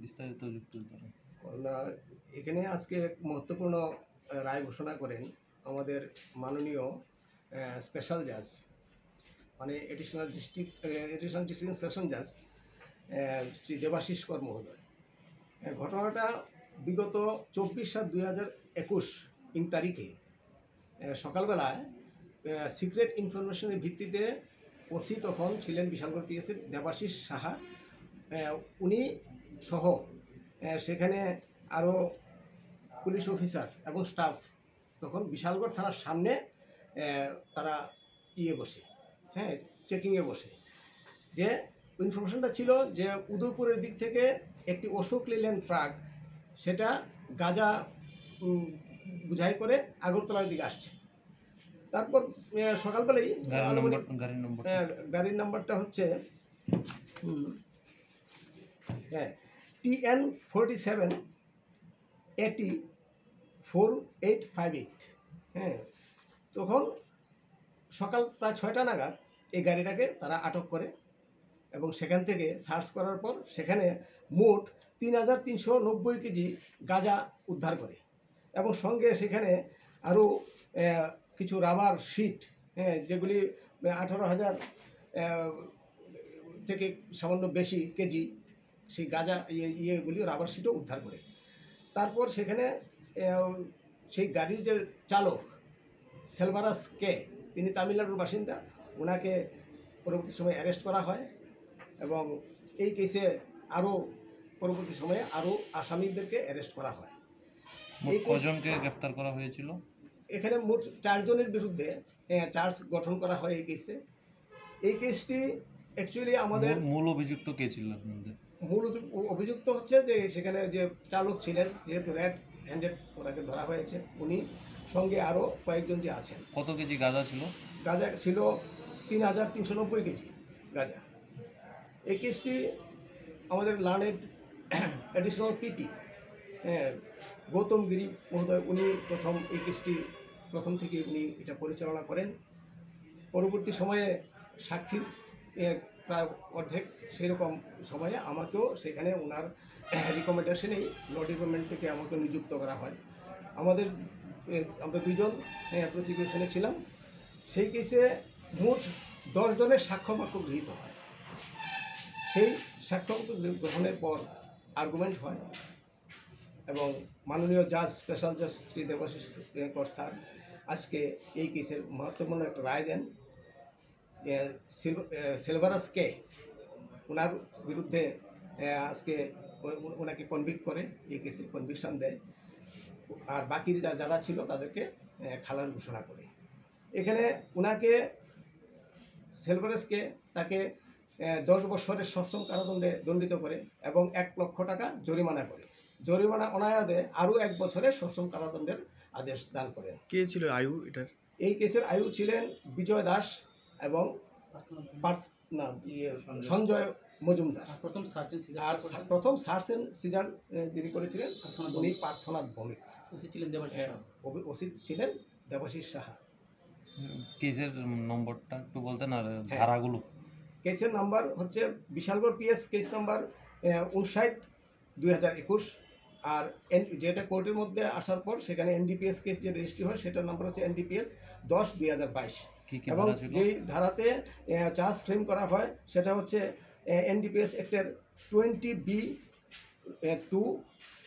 বিস্তারিত যুক্ত করেন। এখানে আজকে এক মহত্বপূর্ণ রায় ঘোষণা করেন আমাদের মাননীয় স্পেশাল জাজ, মানে এডিশনাল ডিস্ট্রিক্ট সেশন জাজ শ্রী দেবাশিস কর মহোদয়। ঘটনাটা বিগত 24/7/2021 তারিখে সকালবেলায় সিক্রেট ইনফরমেশনের ভিত্তিতে ওসি তখন ছিলেন বিশালগড় পিএসের দেবাশিস সাহা, উনি সহ সেখানে আরও পুলিশ অফিসার এবং স্টাফ তখন বিশালগড় থানার সামনে তারা বসে চেকিংয়ে বসে। যে ইনফরমেশনটা ছিল যে উদয়পুরের দিক থেকে একটি অশোক লেল্যান্ড ট্রাক সেটা গাঁজা বুঝাই করে আগরতলার দিকে আসছে। তারপর সকালবেলাই গাড়ির নাম্বারটা হচ্ছে TN47 80 4858। তখন সকাল প্রায় 6টা নাগাদ এই গাড়িটাকে তারা আটক করে এবং সেখান থেকে সার্চ করার পর সেখানে মোট 3390 কেজি গাঁজা উদ্ধার করে এবং সঙ্গে সেখানে আরও কিছু রাবার শিট যেগুলি 18,000 থেকে সামান্য বেশি কেজি সেই গাঁজা ইয়েগুলি রাবার শিটও উদ্ধার করে। তারপর সেখানে সেই গাড়ির যে চালক সেলভারাস কে, তিনি তামিলনাড়ুর বাসিন্দা, ওনাকে পরবর্তী সময়ে অ্যারেস্ট করা হয় এবং এই কেসে আরও পরবর্তী সময়ে আরও আসামিদেরকে অ্যারেস্ট করা হয়। এই কজনকে গ্রেফতার করা হয়েছিল? এখানে মোট 4 জনের বিরুদ্ধে চার্জ গঠন করা হয় এই কেসে। এই কেসটি অ্যাকচুয়ালি আমাদের মূল অভিযুক্ত কে ছিল? মূল অভিযুক্ত হচ্ছে যে সেখানে যে চালক ছিলেন, যেহেতু রেড হ্যান্ডেড ওনাকে ধরা হয়েছে, উনি সঙ্গে আরও কয়েকজন যে আছেন। কত কেজি গাঁজা ছিল? গাঁজা ছিল 3390 কেজি গাঁজা। এই কেসটি আমাদের লার্নেড অ্যাডিশনাল পিপি গৌতম গিরি মহোদয়, উনি এই কেসটি প্রথম থেকে উনি এটা পরিচালনা করেন। পরবর্তী সময়ে সাক্ষীর প্রায় অর্ধেক সেরকম সময়ে আমাকেও সেখানে ওনার রিকমেন্ডেশনেই ল ডিপার্টমেন্ট থেকে আমাকে নিযুক্ত করা হয়। আমরা 2 জন প্রসিকিউশনে ছিলাম। সেই কেসে মোট 10 জনের সাক্ষ্যবাক্য গৃহীত হয়। সেই সাক্ষ্যবাক্য গ্রহণের পর আর্গুমেন্ট হয় এবং মাননীয় জাজ, স্পেশাল জাজ শ্রী দেবাশিস কর স্যার আজকে এই কেসের মহত্বপূর্ণ একটা রায় দেন। সেলভারাস কে, ওনার বিরুদ্ধে আজকে ওনাকে কনভিক্ট করে, এই কেসে কনভিকশন দেয়, আর বাকি যারা ছিল তাদেরকে খালাস ঘোষণা করে। এখানে ওনাকে সেলভারাসকে তাকে 10 বছরের সশ্রম কারাদণ্ডে দণ্ডিত করে এবং 1 লক্ষ টাকা জরিমানা করে। জরিমানা অনায়াদে আরও 1 বছরের সশ্রম কারাদণ্ডের আদেশ দান করেন। কে ছিল আয়ু? এটার এই কেসের আয়ু ছিলেন বিজয় দাস এবং সঞ্জয় মজুমদার। আর প্রথম সার্চ এন্ড সিজার যিনি করেছিলেন উনি পার্থনাথ ভৌমিক। ওসি ছিলেন দেবাশিস সাহা। কেসের নম্বরটা একটু বলতেন আর ধারাগুলো? কেসের নাম্বার হচ্ছে বিশালগড় পিএস কেস নাম্বার 59/2021, আর যেটা কোর্টের মধ্যে আসার পর সেখানে এনডিপিএস কেস যে রেজিস্ট্রি হয় সেটার নাম্বার হচ্ছে NDPS 10/2022। এবং যেই ধারাতে চার্জ ফ্রেম করা হয় সেটা হচ্ছে NDPS অ্যাক্টের 20B2C।